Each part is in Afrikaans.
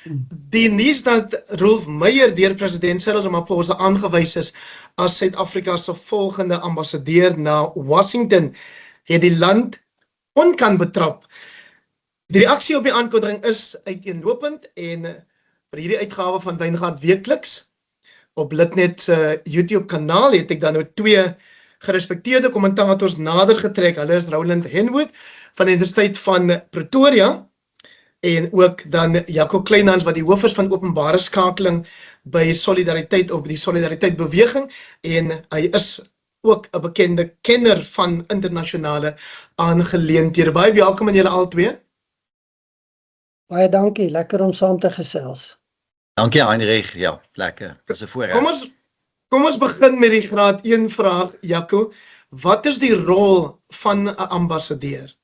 Die nuus dat Rolf Meyer deur president Cyril Ramaphosa aangewys is as Suid-Afrika se volgende ambassadeur na Washington, het die land onkan betrap. Die reaksie op die aankondiging is uiteenlopend en vir hierdie uitgawe van Wijngaard Weekliks op Litnet se YouTube kanaal het ek dan nou twee gerespekteerde kommentators nader getrek. Hulle is Roland Henwood van die Universiteit van Pretoria en ook dan Jaco Kleinhans wat die hoof is van openbare skakeling by Solidariteit of die Solidariteit beweging en hy is ook 'n bekende kenner van internasionale aangeleenthede. Baie welkom aan julle al twee. Baie dankie, lekker om saam te gesels. Dankie Heinrich, ja, lekker, dis 'n voorreg. Kom ons begin met die graad 1 vraag, Jaco. Wat is die rol van 'n ambassadeur?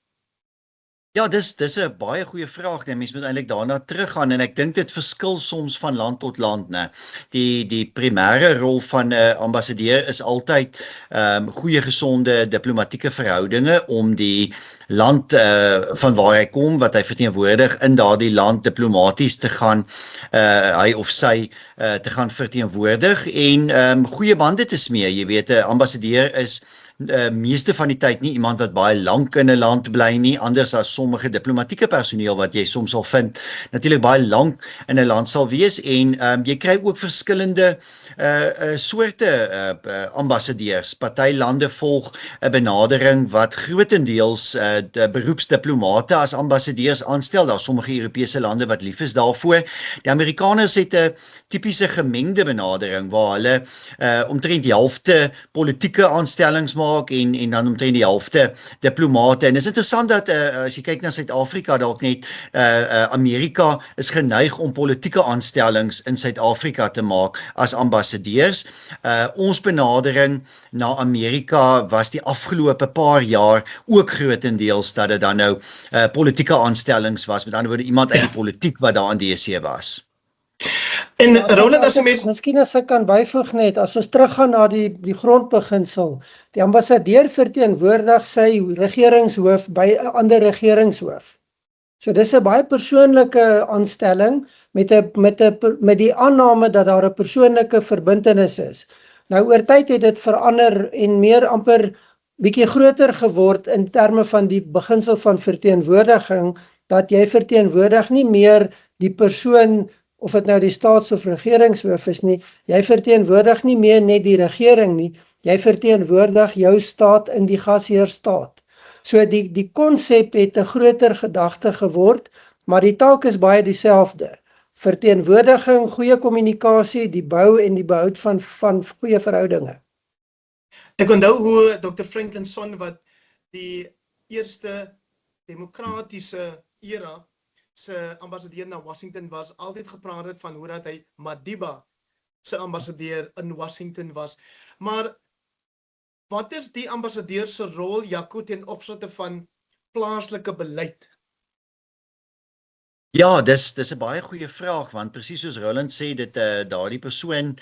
Ja, dis 'n baie goeie vraag, nee, mens moet eintlik daarna teruggaan en ek dink dit verskil soms van land tot land, né. Die primêre rol van 'n ambassadeur is altyd goeie gesonde diplomatieke verhoudinge om die land van waar hy kom, wat hy verteenwoordig in daardie land diplomaties te gaan hy of sy te gaan verteenwoordig en goeie bande te smee. Jy weet, 'n ambassadeur is meeste van die tyd nie iemand wat baie lank in 'n land bly nie, anders as sommige diplomatieke personeel wat jy soms sal vind, natuurlik baie lank in 'n land sal wees en jy kry ook verskillende soorte ambassadeurs. Party lande volg 'n benadering wat grootendeels beroepsdiplomate as ambassadeurs aanstel. Daar is sommige Europese lande wat lief is daarvoor. Die Amerikaners het 'n tipiese gemengde benadering waar hulle omtrent die helfte politieke aanstellings maak en dan omtrent die helfte diplomate. En dit is interessant dat as jy kyk na Suid-Afrika, dalk net Amerika is geneig om politieke aanstellings in Suid-Afrika te maak as ambassadeurs. Ons benadering na Amerika was die afgelope paar jaar ook grootendeels dat dit dan nou politieke aanstellings was, met ander woorde iemand uit die politiek wat daar aan DC was. En Roland, as 'n mens Miskien as ek kan byvoeg net, as ons teruggaan na die grondbeginsel, die ambassadeur verteenwoordig sy regeringshoof by 'n ander regeringshoof. So dis 'n baie persoonlike aanstelling met die aanname dat daar 'n persoonlike verbintenis is. Nou oor tyd het dit verander en meer amper bietjie groter geword in terme van die beginsel van verteenwoordiging, dat jy verteenwoordig nie meer die persoon of dit nou die staats- of regeringshoof is nie, jy verteenwoordig nie meer net die regering nie, jy verteenwoordig jou staat in die gasheerstaat. So die konsep het 'n groter gedagte geword, maar die taak is baie dieselfde. Verteenwoordiging, goeie kommunikasie, die bou en die behoud van goeie verhoudinge. Ek onthou hoe Dr. Franklin Sonn, wat die eerste demokratiese era se ambassadeur na Washington was, altyd gepraat het van hoe dat hy Madiba se ambassadeur in Washington was. Maar wat is die ambassadeur se rol, Jaco, ten opsigte van plaaslike beleid? Ja, dis 'n baie goeie vraag, want presies soos Roland sê, daardie persoon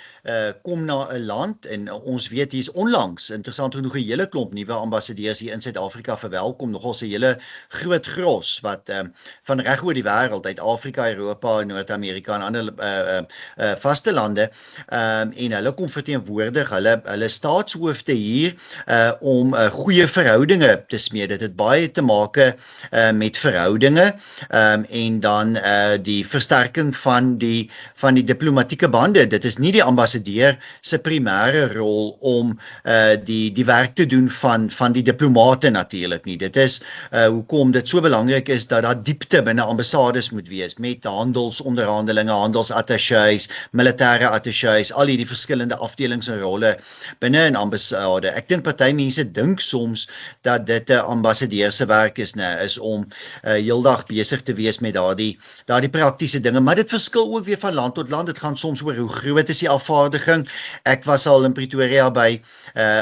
kom na 'n land en ons weet hier's onlangs interessant genoeg 'n hele klomp nuwe ambassadeurs hier in Suid-Afrika verwelkom, nogal 'n hele groot gros wat van reg oor die wêreld, uit Afrika, Europa, Noord-Amerika en ander vaste lande en hulle kom verteenwoordig hulle staatshoofde hier om goeie verhoudinge te smee. Dit het baie te maak met verhoudinge en dan die versterking van die diplomatieke bande. Dit is nie die ambassadeur se primêre rol om die werk te doen van die diplomate natuurlik nie. Dit is hoekom dit so belangrik is dat daar diepte binne ambassades moet wees met handelsonderhandelinge, handelsattachés, militêre attachés, al hierdie verskillende afdelings en rolle binne 'n ambassade. Ek dink party mense dink soms dat dit 'n ambassadeur se werk is om heeldag besig te wees met daardie praktiese dinge, maar dit verskil ook weer van land tot land. Dit gaan soms oor hoe groot is die afvaardiging. Ek was al in Pretoria by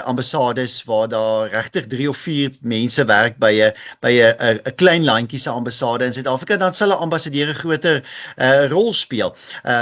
ambassades waar daar regtig 3 of 4 mense werk by 'n klein landjie se ambassade in Suid-Afrika, dan sal 'n ambassadeur 'n groter rol speel.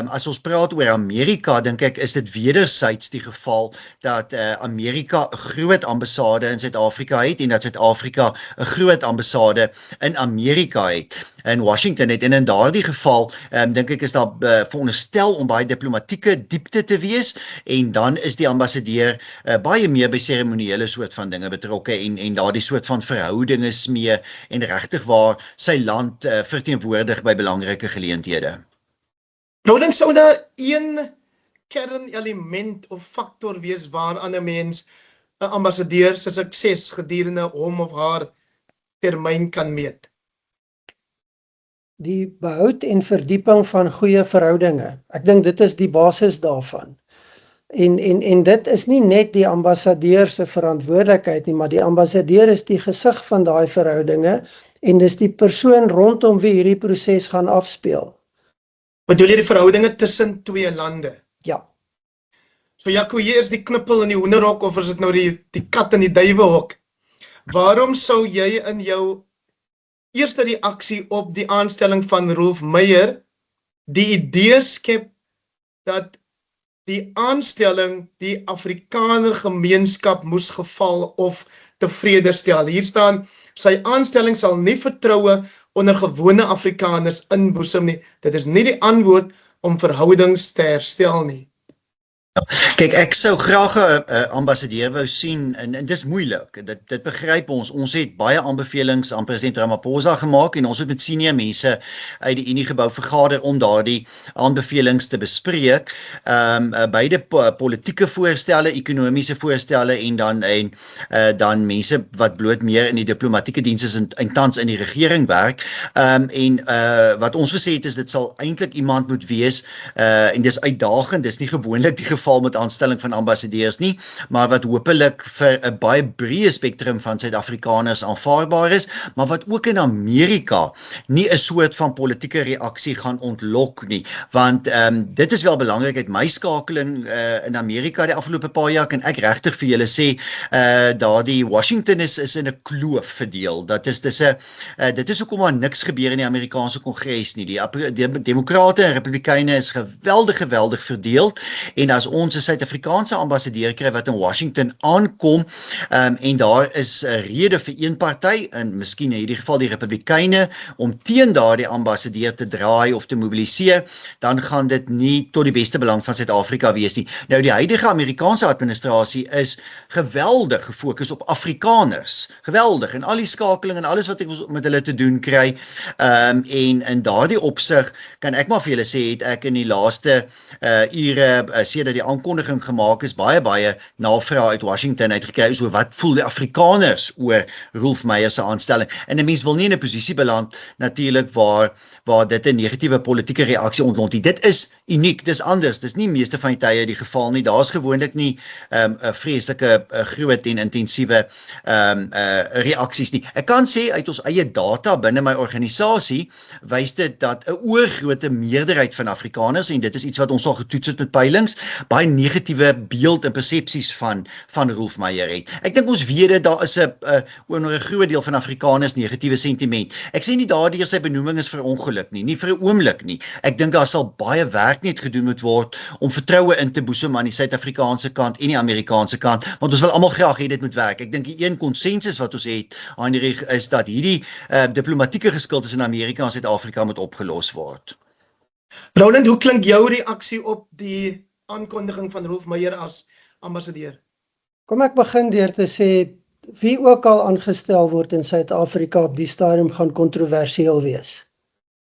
As ons praat oor Amerika, dink ek is dit wederzijds die geval dat Amerika 'n groot ambassade in Suid-Afrika het en dat Suid-Afrika 'n groot ambassade in Amerika het. In Washington het en in daardie geval dink ek is daar veronderstel om baie diplomatieke diepte te wees en dan is die ambassadeur baie meer by seremoniële soort van dinge betrokke en daardie soort van verhoudinge smee en regtig waar sy land verteenwoordig by belangrike geleenthede. Roland, sou daar een kernelement of faktor wees waaraan 'n mens 'n ambassadeur se sukses gedurende hom of haar termyn kan meet? Die behoud en verdieping van goeie verhoudinge. Ek dink dit is die basis daarvan. En dit is nie net die ambassadeur se verantwoordelikheid nie, maar die ambassadeur is die gesig van daai verhoudinge en dis die persoon rondom wie hierdie proses gaan afspeel. Bedoel jy die verhoudinge tussen twee lande? Ja. So Jaco, hier is die knippel in die hoenderhok of is dit nou die kat in die duiwehok? Waarom sou jy in jou eerste reaksie op die aanstelling van Rolf Meyer die idee skep dat die aanstelling die Afrikaner gemeenskap moes geval of tevrede stel? Hier staan, sy aanstelling sal nie vertroue onder gewone Afrikaners inboesem nie. Dit is nie die antwoord om verhoudings te herstel nie. Kyk, ek sou graag 'n ambassadeur wou sien en dis moeilik. Dit begryp ons. Ons het baie aanbevelings aan president Ramaphosa gemaak en ons het met senior mense uit die Uniegebou vergader om daardie aanbevelings te bespreek. Beide politieke voorstelle, ekonomiese voorstelle en dan mense wat bloot meer in die diplomatieke diens is en tans in die regering werk. Wat ons gesê het is dit sal eintlik iemand moet wees en dis uitdagend, dis nie gewoonlik die geval met aanstelling van ambassadeurs nie, maar wat hopelik vir 'n baie breë spektrum van Suid-Afrikaners aanvaarbaar is, maar wat ook in Amerika nie 'n soort van politieke reaksie gaan ontlok nie, want dit is wel belangrik uit my skakeling in Amerika die afgelope paar jaar, en ek regtig vir julle sê, daardie Washington is in 'n kloof verdeel. Dit is hoekom daar niks gebeur in die Amerikaanse Kongres nie. Die Demokrate en Republikeine is geweldig verdeeld, en as ons 'n Suid-Afrikaanse ambassadeur kry wat in Washington aankom, en daar is 'n rede vir een party, en miskien in hierdie geval die Republikeine, om teen daardie ambassadeur te draai of te mobiliseer, dan gaan dit nie tot die beste belang van Suid-Afrika wees nie. Nou, die huidige Amerikaanse administrasie is geweldig gefokus op Afrikaners. Geweldig, en al die skakeling en alles wat ek met hulle te doen kry, en in daardie opsig kan ek maar vir julle sê, het ek in die laaste ure sedert die aankondiging gemaak is, baie navrae uit Washington uitgekry oor wat voel die Afrikaners oor Rolf Meyer se aanstelling. En 'n mens wil nie in 'n posisie beland natuurlik waar dit 'n negatiewe politieke reaksie ontlont. Dit is uniek, dis anders. Dis nie meeste van die tye die geval nie. Daar's gewoonlik nie 'n vreeslike groot en intensiewe reaksies nie. Ek kan sê uit ons eie data binne my organisasie wys dit dat 'n oorgrote meerderheid van Afrikaners, en dit is iets wat ons al getoets het met peilings, baie negatiewe beeld en persepsies van Rolf Meyer het. Ek dink ons weet dit, daar is oor 'n groot deel van Afrikaners negatiewe sentiment. Ek sê nie daardeur sy benoeming is verongeluk nie vir 'n oomblik nie. Ek dink daar sal baie werk net gedoen moet word om vertroue in te boesem aan die Suid-Afrikaanse kant en die Amerikaanse kant, want ons wil almal graag hê dit moet werk. Ek dink die een konsensus wat ons het, Heinrich, is dat hierdie diplomatieke geskil tussen Amerika en Suid-Afrika moet opgelos word. Roland, hoe klink jou reaksie op die aankondiging van Rolf Meyer as ambassadeur? Kom ek begin deur te sê, wie ook al aangestel word in Suid-Afrika op die stadium gaan kontroversieel wees.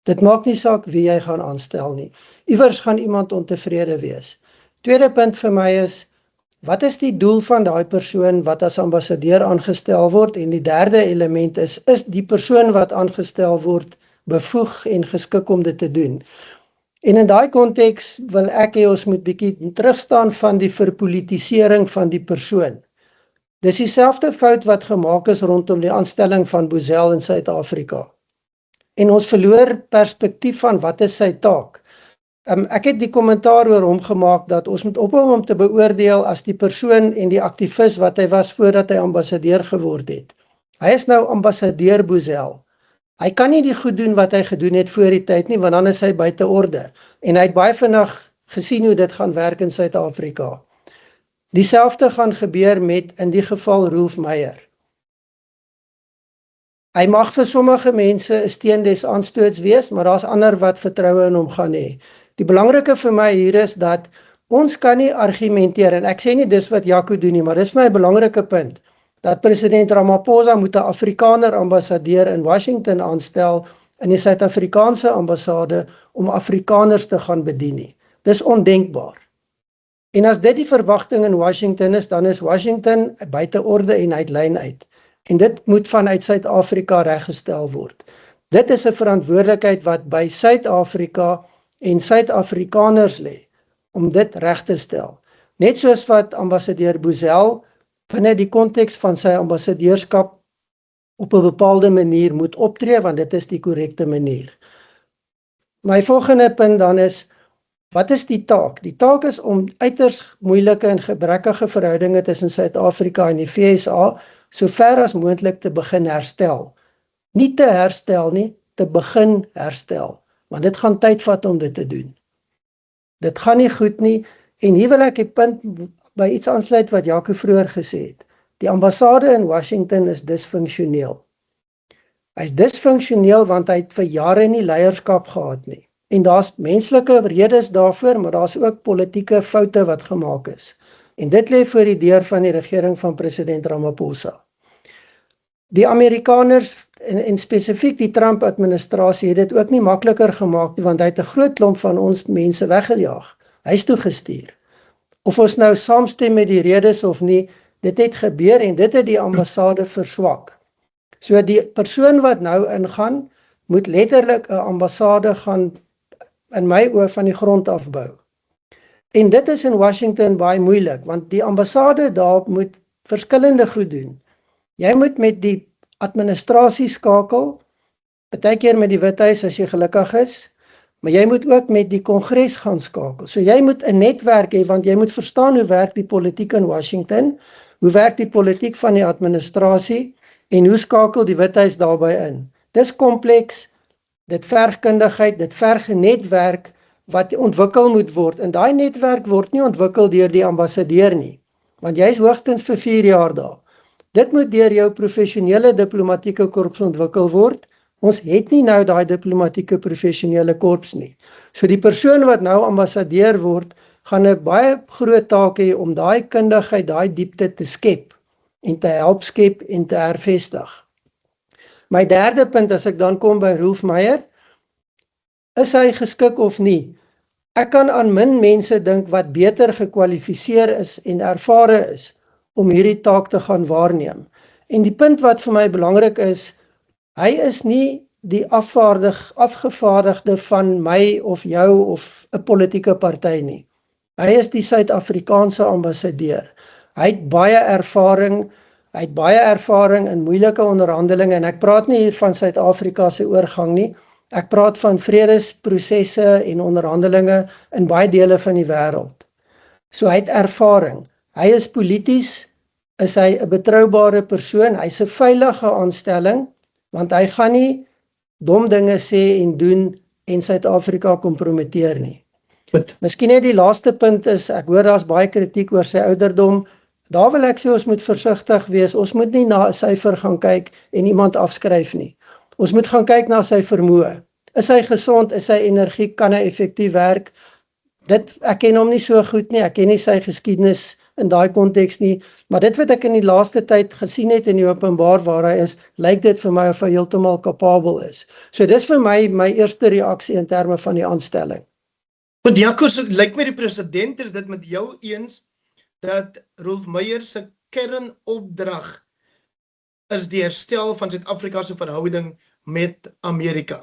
Dit maak nie saak wie jy gaan aanstel nie. Iewers gaan iemand ontevrede wees. Tweede punt vir my is, wat is die doel van daai persoon wat as ambassadeur aangestel word? En die derde element is die persoon wat aangestel word bevoeg en geskik om dit te doen? En in daai konteks wil ek hê ons moet bietjie terugstaan van die verpolitisering van die persoon. Dis dieselfde fout wat gemaak is rondom die aanstelling van Boesel in Suid-Afrika. En ons verloor perspektief van wat is sy taak. Ek het die kommentaar oor hom gemaak dat ons moet ophou om te beoordeel as die persoon en die aktivis wat hy was voordat hy ambassadeur geword het. Hy is nou ambassadeur Boesel. Hy kan nie die goed doen wat hy gedoen het voor die tyd nie, want dan is hy buite orde. En hy het baie vinnig gesien hoe dit gaan werk in Suid-Afrika. Dieselfde gaan gebeur met, in die geval, Rolf Meyer. Hy mag vir sommige mense 'n steen des aanstoots wees, maar daar's ander wat vertroue in hom gaan hê. Die belangrike vir my hier is dat ons kan nie argumenteer, en ek sê nie dis wat Jaco doen nie, maar dis my belangrike punt, dat president Ramaphosa moet 'n Afrikaner ambassadeur in Washington aanstel in die Suid-Afrikaanse ambassade om Afrikaners te gaan bedien nie. Dis ondenkbaar. En as dit die verwagting in Washington is, dan is Washington buite orde en uit lyn uit. En dit moet vanuit Suid-Afrika reggestel word. Dit is 'n verantwoordelikheid wat by Suid-Afrika en Suid-Afrikaners lê om dit reg te stel. Net soos wat ambassadeur Boesel binne die konteks van sy ambassadeurskap op 'n bepaalde manier moet optree, want dit is die korrekte manier. My volgende punt dan is, wat is die taak? Die taak is om uiters moeilike en gebrekkige verhoudinge tussen Suid-Afrika en die VSA so ver as moontlik te begin herstel. Nie te herstel nie, te begin herstel, want dit gaan tyd vat om dit te doen. Dit gaan nie goed nie, en hier wil ek die punt by iets aansluit wat Jaco vroeër gesê het. Die ambassade in Washington is disfunksioneel. Hy is disfunksioneel want hy het vir jare nie leierskap gehad nie. En daar's menslike redes daarvoor, maar daar's ook politieke foute wat gemaak is. En dit lê voor die deur van die regering van president Ramaphosa. Die Amerikaners en spesifiek die Trump-administrasie het dit ook nie makliker gemaak nie, want hy het 'n groot klomp van ons mense weggejaag. Hy is toegestuur. Of ons nou saamstem met die redes of nie, dit het gebeur en dit het die ambassade verswak. So die persoon wat nou ingaan, moet letterlik 'n ambassade gaan in my oë van die grond afbou. En dit is in Washington baie moeilik, want die ambassade daar moet verskillende goed doen. Jy moet met die administrasie skakel, partykeer met die Withuis as jy gelukkig is, maar jy moet ook met die Kongres gaan skakel. So jy moet 'n netwerk hê, want jy moet verstaan hoe werk die politiek in Washington, hoe werk die politiek van die administrasie, en hoe skakel die Withuis daarbey in. Dis kompleks, dit verg kundigheid, dit verg 'n netwerk wat ontwikkel moet word, en daai netwerk word nie ontwikkel deur die ambassadeur nie, want jy is hoogstens vir 4 jaar daar. Dit moet deur jou professionele diplomatieke korps ontwikkel word. Ons het nie nou daai diplomatieke professionele korps nie. So die persoon wat nou ambassadeur word, gaan 'n baie groot taak hê om daai kundigheid, daai diepte te skep en te help skep en te hervestig. My derde punt, as ek dan kom by Rolf Meyer, is hy geskik of nie? Ek kan aan min mense dink wat beter gekwalifiseer is en ervare is om hierdie taak te gaan waarneem. En die punt wat vir my belangrik is, hy is nie die afgevaardigde van my of jou of 'n politieke party nie. Hy is die Suid-Afrikaanse ambassadeur. Hy het baie ervaring in moeilike onderhandelinge, en ek praat nie hier van Suid-Afrika se oorgang nie. Ek praat van vredesprosesse en onderhandelinge in baie dele van die wêreld. So hy het ervaring. Hy is polities, is hy 'n betroubare persoon, hy's 'n veilige aanstelling, want hy gaan nie dom dinge sê en doen en Suid-Afrika kompromiteer nie. Miskien net die laaste punt is, ek hoor daar's baie kritiek oor sy ouderdom. Daar wil ek sê ons moet versigtig wees. Ons moet nie na 'n syfer gaan kyk en iemand afskryf nie. Ons moet gaan kyk na sy vermoë. Is hy gesond? Is hy energiek? Kan hy effektief werk? Ek ken hom nie so goed nie. Ek ken nie sy geskiedenis in daai konteks nie, maar dit wat ek in die laaste tyd gesien het in die openbaar waar hy is, lyk dit vir my of hy heeltemal kapabel is. So dis vir my eerste reaksie in terme van die aanstelling. Want Jaco, so lyk my die president is dit met jou eens dat Rolf Meyer se kernopdrag is die herstel van Suid-Afrika se verhouding met Amerika.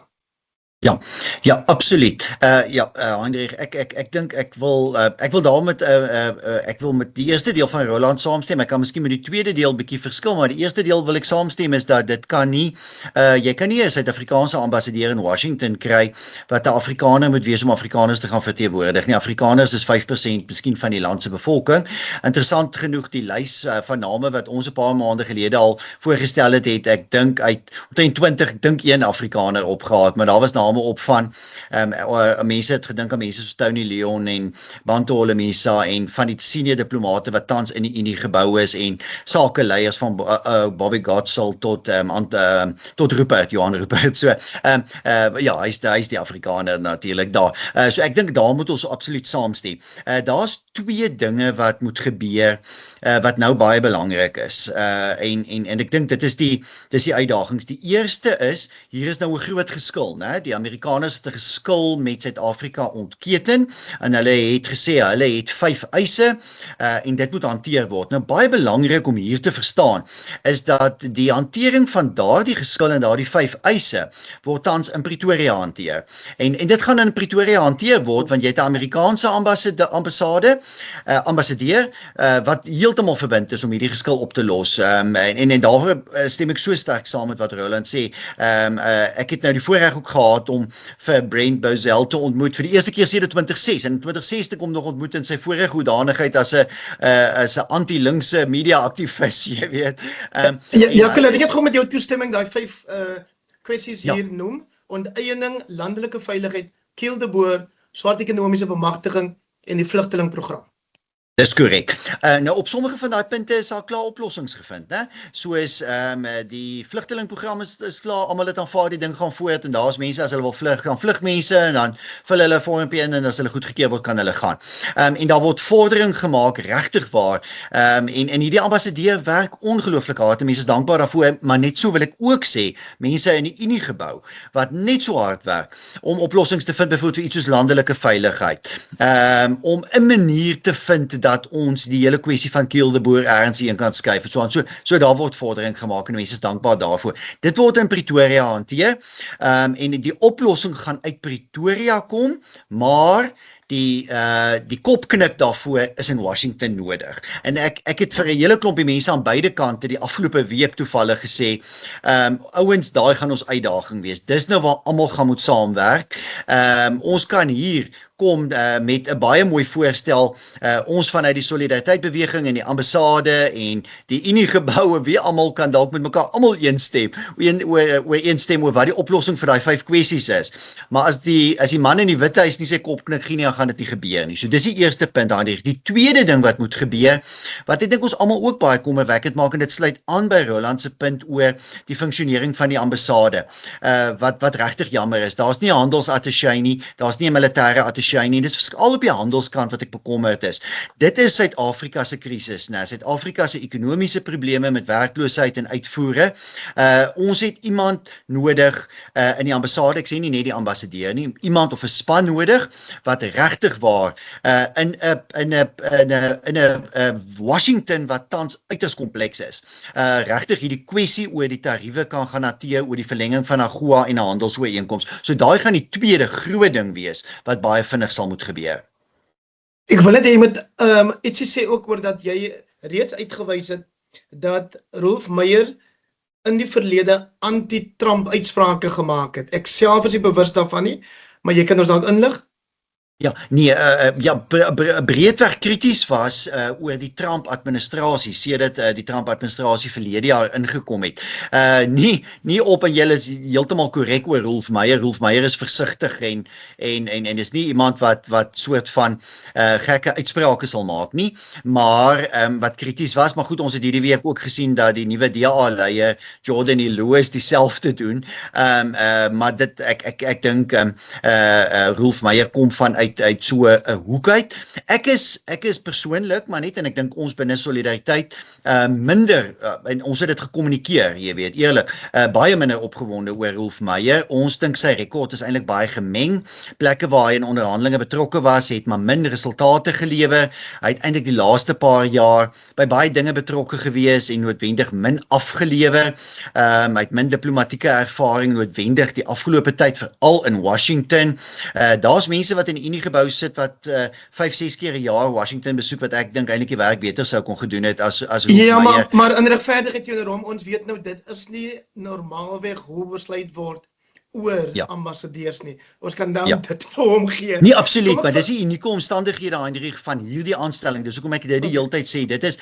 Ja, absoluut. Hendrik, ek dink ek wil ek wil met die eerste deel van Roland saamstem. Ek kan miskien met die tweede deel bietjie verskil, maar die eerste deel wil ek saamstem is dat dit kan nie jy kan nie 'n Suid-Afrikaanse ambassadeur in Washington kry wat 'n Afrikaner moet wees om Afrikaners te gaan verteenwoordig nie. Afrikaners is 5% miskien van die land se bevolking. Interessant genoeg die lys van name wat ons 'n paar maande gelede al voorgestel het, ek dink uit omtrent 20 een Afrikaner opgehaal, maar daar was name name op van mense het gedink aan mense soos Tony Leon en Bantu Holomisa en van die senior diplomate wat tans in die Unie gebou is en sakeleiers van Bobby Godsall tot Rupert, Johan Rupert. So ja, hy's die Afrikaner natuurlik daar. So ek dink daar moet ons absoluut saamstem. Daar's twee dinge wat moet gebeur wat nou baie belangrik is. En ek dink dit is die uitdagings. Die eerste is, hier is nou 'n groot geskil, né? Die Amerikaners het 'n geskil met Suid-Afrika ontketen en hulle het gesê hulle het 5 eise en dit moet hanteer word. Nou baie belangrik om hier te verstaan is dat die hantering van daardie geskil en daardie 5 eise word tans in Pretoria hanteer. En dit gaan in Pretoria hanteer word want jy het 'n Amerikaanse ambassadeur wat heeltemal verbind is om hierdie geskil op te los. En daarvoor stem ek so sterk saam met wat Roland sê. Ek het nou die voorreg ook gehad om vir Brent Bozell te ontmoet vir die eerste keer sedert 2006. En in 2006 het ek hom nog ontmoet in sy vorige hoedanigheid as 'n anti-linkse media aktivis, jy weet. Jacques, ek het gewoon met jou toestemming daai 5 kwessies Ja. hier noem. Onteiening, landelike veiligheid, Kiel de Boer, swart ekonomiese bemagtiging en die vlugtelingprogram. Dis korrek. Nou op sommige van daai punte is al klaar oplossings gevind, né? Soos die vlugtelingprogram is klaar, almal het aanvaar die ding gaan voort en daar's mense as hulle wil vlug, gaan vlug mense en dan vul hulle 'n vormpie in en as hulle goedgekeur word kan hulle gaan. En daar word vordering gemaak regtig waar. En hierdie ambassadeur werk ongelooflik hard. Mense is dankbaar daarvoor, maar net so wil ek ook sê, mense in die Unie gebou wat net so hard werk om oplossings te vind byvoorbeeld vir iets soos landelike veiligheid. Om 'n manier te vind dat ons die hele kwessie van Kiel de Boer ergens heen kan skuif. So daar word vordering gemaak en mense is dankbaar daarvoor. Dit word in Pretoria hanteer. En die oplossing gaan uit Pretoria kom, maar die kopknip daarvoor is in Washington nodig. En ek het vir 'n hele klompie mense aan beide kante die afgelope week toevallig gesê, ouens, daai gaan ons uitdaging wees. Dis nou waar almal gaan moet saamwerk. Ons kan hier kom met 'n baie mooi voorstel, ons vanuit die Solidariteitbeweging en die ambassade en die Unie geboue, wie almal kan dalk met mekaar almal eenstem oor wat die oplossing vir daai 5 kwessies is. Maar as die man in die Withuis nie sy kop knik gee nie, dan gaan dit nie gebeur nie. So dis die eerste punt daar. Die tweede ding wat moet gebeur, wat ek dink ons almal ook baie kommerwekkend maak, en dit sluit aan by Roland se punt oor die funksionering van die ambassade, wat regtig jammer is. Daar's nie 'n handelsattaché nie, daar's nie 'n militêre attaché nie, dis veral op die handelskant wat ek bekommerd is. Dit is Suid-Afrika se krisis, né? Suid-Afrika se ekonomiese probleme met werkloosheid en uitvoere. Ons het iemand nodig in die ambassade, ek sê nie net die ambassadeur nie, iemand of 'n span nodig wat regtig waar in 'n Washington wat tans uiters kompleks is. Regtig hierdie kwessie oor die tariewe kan gaan hanteer, oor die verlenging van AGOA en 'n handelsooreenkoms. So daai gaan die tweede groot ding wees wat baie vinnig sal moet gebeur. Ek wil net hê jy moet ietsie sê ook oor dat jy reeds uitgewys het dat Rolf Meyer in die verlede anti-Trump uitsprake gemaak het. Ek self is nie bewus daarvan nie, maar jy kan ons dalk inlig? Ja, nee, breedweg krities was oor die Trump-administrasie, sedert die Trump-administrasie verlede jaar ingekom het. Nie op, en julle is heeltemal korrek oor Rolf Meyer. Rolf Meyer is versigtig en is nie iemand wat soort van gekke uitsprake sal maak nie, maar wat krities was, maar goed, ons het hierdie week ook gesien dat die nuwe DA-leier Jordan Lewis dieselfde doen, maar dit, ek dink Rolf Meyer kom vanuit so 'n hoek uit. Ek is persoonlik, maar net, en ek dink ons binne Solidariteit minder, en ons het dit gekommunikeer, jy weet, eerlik, baie minder opgewonde oor Rolf Meyer. Ons dink sy rekord is eintlik baie gemeng. Plekke waar hy in onderhandelinge betrokke was, het maar min resultate gelewer. Hy het eintlik die laaste paar jaar by baie dinge betrokke gewees en noodwendig min afgelewer. Hy het min diplomatieke ervaring noodwendig die afgelope tyd, veral in Washington. Daar's mense wat in die Unie gebou sit wat 5-6 keer 'n jaar Washington besoek, wat ek dink eintlik die werk beter sou kon gedoen het as Rolf Meyer. Maar in regverdigheid teenoor hom, ons weet nou dit is nie normaalweg hoe besluit word oor Ja. ambassadeurs nie. Ons kan dan Ja. dit vir hom gee. Nee, absoluut, Kom maar ek dis die unieke omstandighede Heinrich van hierdie aanstelling. Dis hoekom ek dit die hele tyd sê. Dit is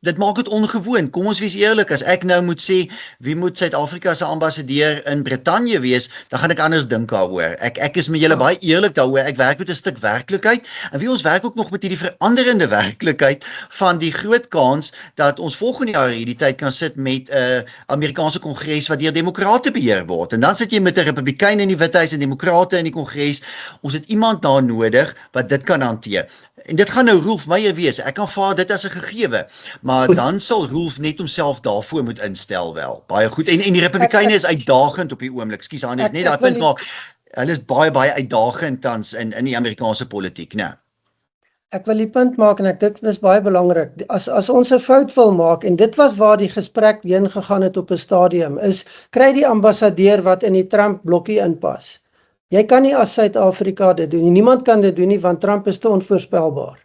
dit maak dit ongewoon. Kom ons wees eerlik, as ek nou moet sê wie moet Suid-Afrika se ambassadeur in Brittanje wees, dan gaan ek anders dink daaroor. Ek is met julle baie eerlik daaroor. Ek werk met 'n stuk werklikheid en wie ons werk ook nog met hierdie veranderende werklikheid van die groot kans dat ons volgende jaar hierdie tyd kan sit met 'n Amerikaanse Kongres wat deur demokrate beheer word. En dan sit jy met 'n Republikein in die Withuis en demokrate in die Kongres. Ons het iemand daar nodig wat dit kan hanteer. En dit gaan nou Rolf Meyer wees. Ek aanvaar dit as 'n gegewe, maar dan sal Rolf net homself daarvoor moet instel wel. Baie goed. En die Republikeine is uitdagend op die oomblik. Skus aan net daai punt maak. Hulle is baie uitdagend tans in die Amerikaanse politiek, né? Ek wil die punt maak en ek dink dit is baie belangrik. As ons 'n fout wil maak en dit was waar die gesprek heen gegaan het op 'n stadium, is kry die ambassadeur wat in die Trump blokkie inpas. Jy kan nie as Suid-Afrika dit doen nie. Niemand kan dit doen nie want Trump is te onvoorspelbaar.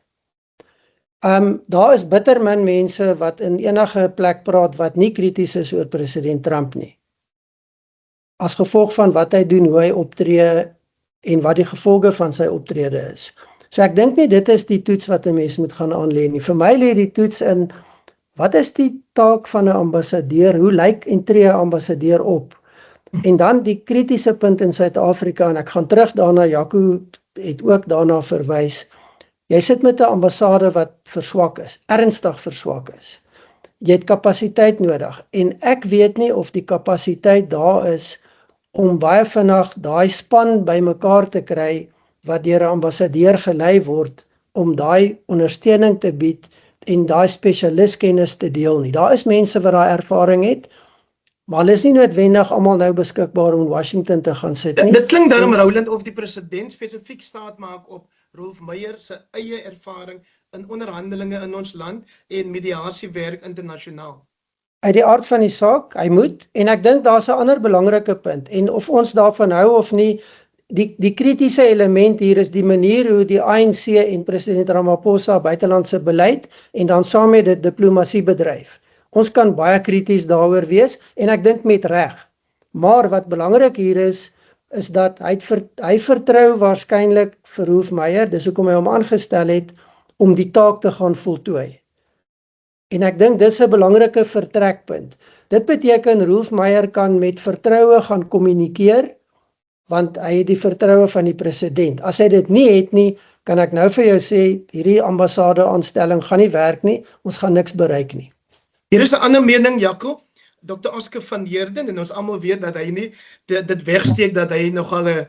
Daar is bitter min mense wat in enige plek praat wat nie krities is oor president Trump nie. As gevolg van wat hy doen, hoe hy optree en wat die gevolge van sy optrede is. So ek dink nie dit is die toets wat 'n mens moet gaan aanlê nie. Vir my lê die toets in wat is die taak van 'n ambassadeur? Hoe lyk en tree 'n ambassadeur op? En dan die kritiese punt in Suid-Afrika en ek gaan terug daarna, Jaco het ook daarna verwys. Jy sit met 'n ambassade wat verswak is, ernstig verswak is. Jy het kapasiteit nodig en ek weet nie of die kapasiteit daar is om baie vinnig daai span bymekaar te kry wat deur 'n ambassadeur gelei word om daai ondersteuning te bied en daai spesialistkennis te deel nie. Daar is mense wat daai ervaring het, maar hulle is nie noodwendig almal nou beskikbaar om in Washington te gaan sit nie. Dit klink daarom Roland of die president spesifiek staat maak op Rolf Meyer se eie ervaring in onderhandelinge in ons land en mediasiewerk internasionaal. Uit die aard van die saak, hy moet, en ek dink daar's 'n ander belangrike punt, en of ons daarvan hou of nie, die kritiese element hier is die manier hoe die ANC en president Ramaphosa buitelandse beleid en dan saam met dit diplomatie bedryf. Ons kan baie krities daaroor wees en ek dink met reg. Maar wat belangrik hier is dat hy vertrou waarskynlik vir Rolf Meyer, dis hoekom hy hom aangestel het om die taak te gaan voltooi. En ek dink dis 'n belangrike vertrekpunt. Dit beteken Rolf Meyer kan met vertroue gaan kommunikeer, want hy het die vertroue van die president. As hy dit nie het nie, kan ek nou vir jou sê, hierdie ambassade aanstelling gaan nie werk nie, ons gaan niks bereik nie. Hier is 'n ander mening, Jaco. Dr. Oscar van Heerden, en ons almal weet dat hy nie dit wegsteek dat hy nogal 'n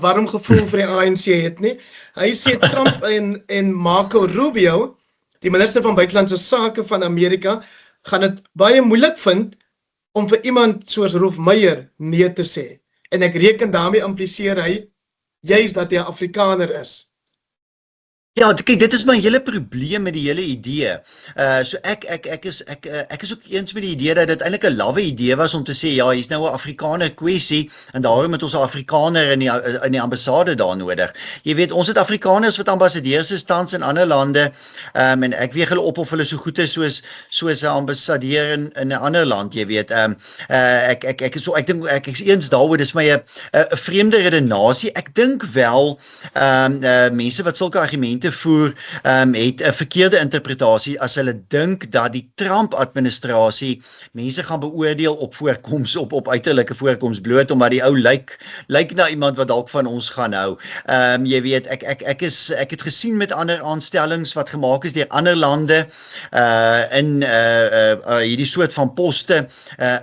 warm gevoel vir die ANC het nie. Hy sê Trump en Marco Rubio, die minister van buitelandse sake van Amerika, gaan dit baie moeilik vind om vir iemand soos Rolf Meyer nee te sê. En ek reken daarmee impliseer hy juis dat hy 'n Afrikaner is. Ja, kyk, dit is my hele probleem met die hele idee. So ek is ook eens met die idee dat dit eintlik 'n lawwe idee was om te sê ja, hier's nou 'n Afrikaner kwessie en daarom het ons 'n Afrikaner in die ambassade daar nodig. Jy weet, ons het Afrikaners wat ambassadeurs is tans in ander lande, en ek weeg hulle op of hulle so goed is soos 'n ambassadeur in 'n ander land, jy weet. Ek dink ek is eens daaroor, dis my 'n vreemde redenasie. Ek dink wel mense wat sulke argumente voer, het 'n verkeerde interpretasie as hulle dink dat die Trump-administrasie mense gaan beoordeel op voorkoms, op uiterlike voorkoms bloot, omdat die ou lyk na iemand wat dalk van ons gaan hou. Jy weet, ek het gesien met ander aanstellings wat gemaak is deur ander lande, in hierdie soort van poste,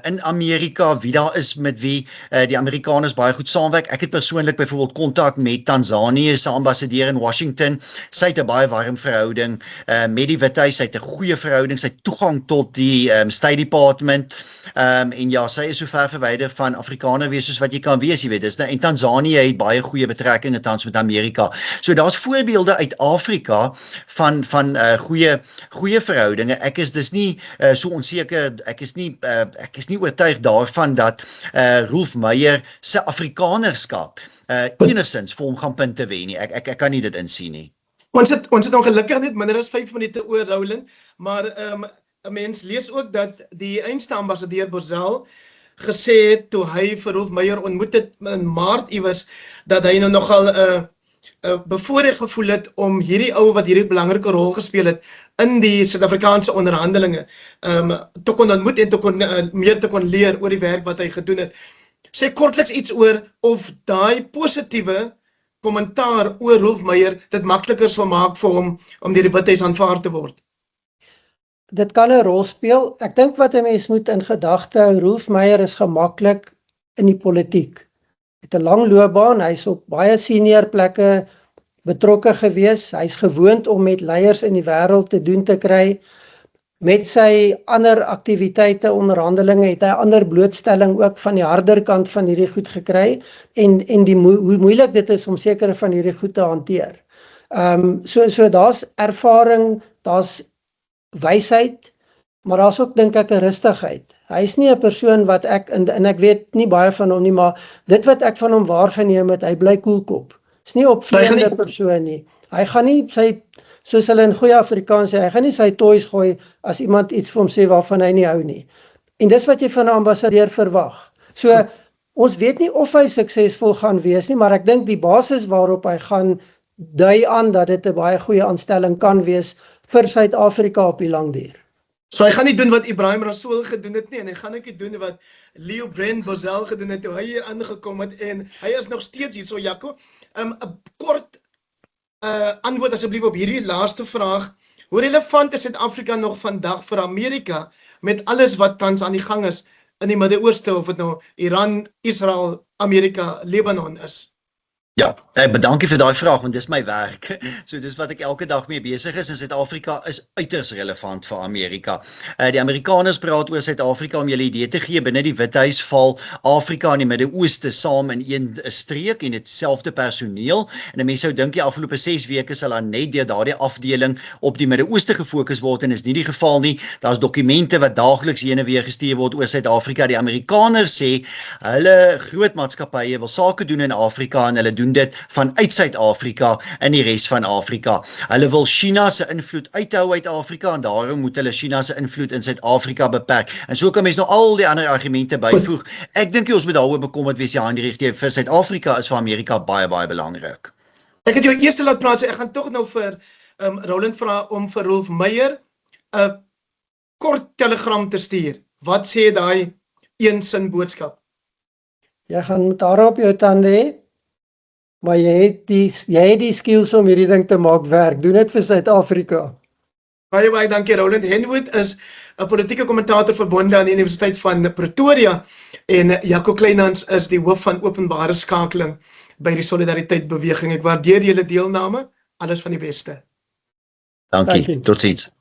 in Amerika, wie daar is met wie die Amerikaners baie goed saamwerk. Ek het persoonlik byvoorbeeld kontak met Tanzanië se ambassadeur in Washington. Sy het 'n baie warm verhouding met die Withuis, sy het 'n goeie verhouding, sy het toegang tot die State Department, en ja, sy is so ver verwyder van Afrikaner wees soos wat jy kan wees, jy weet, dis, en Tanzanië het baie goeie betrekkinge tans met Amerika. So daar's voorbeelde uit Afrika van goeie verhoudinge. Ek is dus nie so onseker, ek is nie oortuig daarvan dat Rolf Meyer se Afrikanerskap enigstens vir hom gaan punte wen nie. Ek kan nie dit insien nie. Ons het ongelukkig net minder as 5 minute oor, Roland, maar 'n mens lees ook dat die einste ambassadeur Bozell gesê het toe hy vir Rolf Meyer ontmoet het in Maart iewers dat hy nou nogal bevoorreg gevoel het om hierdie ou wat hierdie belangrike rol gespeel het in die Suid-Afrikaanse onderhandelinge te kon ontmoet en te kon meer te kon leer oor die werk wat hy gedoen het. Sê kortliks iets oor of daai positiewe kommentaar oor Rolf Meyer dit makliker sal maak vir hom om deur die Withuis aanvaar te word. Dit kan 'n rol speel. Ek dink wat 'n mens moet in gedagte hou, Rolf Meyer is gemaklik in die politiek. Hy het 'n lang loopbaan, hy's op baie senior plekke betrokke gewees. Hy's gewoond om met leiers in die wêreld te doen te kry. Met sy ander aktiwiteite, onderhandelinge, het hy ander blootstelling ook van die harder kant van hierdie goed gekry en hoe moeilik dit is om sekere van hierdie goed te hanteer. So daar's ervaring, daar's wysheid, maar daar's ook dink ek 'n rustigheid. Hy is nie 'n persoon wat ek en ek weet nie baie van hom nie, maar dit wat ek van hom waargeneem het, hy bly koelkop. Is nie opvleende persoon nie. Hy gaan nie soos hulle in goeie Afrikaans sê, hy gaan nie sy toys gooi as iemand iets vir hom sê waarvan hy nie hou nie. En dis wat jy van 'n ambassadeur verwag. So ons weet nie of hy suksesvol gaan wees nie, maar ek dink die basis waarop hy gaan dui aan dat dit 'n baie goeie aanstelling kan wees vir Suid-Afrika op die lang duur. So hy gaan nie doen wat Ibrahim Rasool gedoen het nie en hy gaan ook nie doen wat Leo Brand Bosel gedoen het toe hy hier aangekom het en hy is nog steeds hier so Jaco. 'n Kort antwoord asseblief op hierdie laaste vraag. Hoe relevant is Suid-Afrika nog vandag vir Amerika met alles wat tans aan die gang is in die Midde-Ooste, of dit nou Iran, Israel, Amerika, Libanon is? Ja, bedankie vir daai vraag want dis my werk. So dis wat ek elke dag mee besig is en Suid-Afrika is uiters relevant vir Amerika. Die Amerikaners praat oor Suid-Afrika om julle idee te gee, binne die Withuis val Afrika en die Midde-Ooste saam in een streek en dieselfde personeel. En 'n mens sou dink die afgelope 6 weke sal dan net deur daardie afdeling op die Midde-Ooste gefokus word en is nie die geval nie. Daar's dokumente wat daagliks heen en weer gestuur word oor Suid-Afrika. Die Amerikaners sê hulle groot maatskappye wil sake doen in Afrika en hulle doen dit vanuit Suid-Afrika en die res van Afrika. Hulle wil China se invloed uithou uit Afrika en daarom moet hulle China se invloed in Suid-Afrika beperk. En so kan mens nou al die ander argumente byvoeg. Ek dink ons moet daaroor bekommerd wees, ja, vir Suid-Afrika is vir Amerika baie belangrik. Ek het jou eers laat praat, so ek gaan tog nou vir Roland vra om vir Rolf Meyer 'n kort telegram te stuur. Wat sê daai een sin boodskap? Jy gaan hare op jou tande hê, maar jy het die skills om hierdie ding te maak werk. Doen dit vir Suid-Afrika. Baie dankie. Roland Henwood is 'n politieke kommentator verbonde aan die Universiteit van Pretoria en Jaco Kleinhans is die hoof van openbare skakeling by die Solidariteit Beweging. Ek waardeer julle deelname. Alles van die beste. Dankie. Totsiens.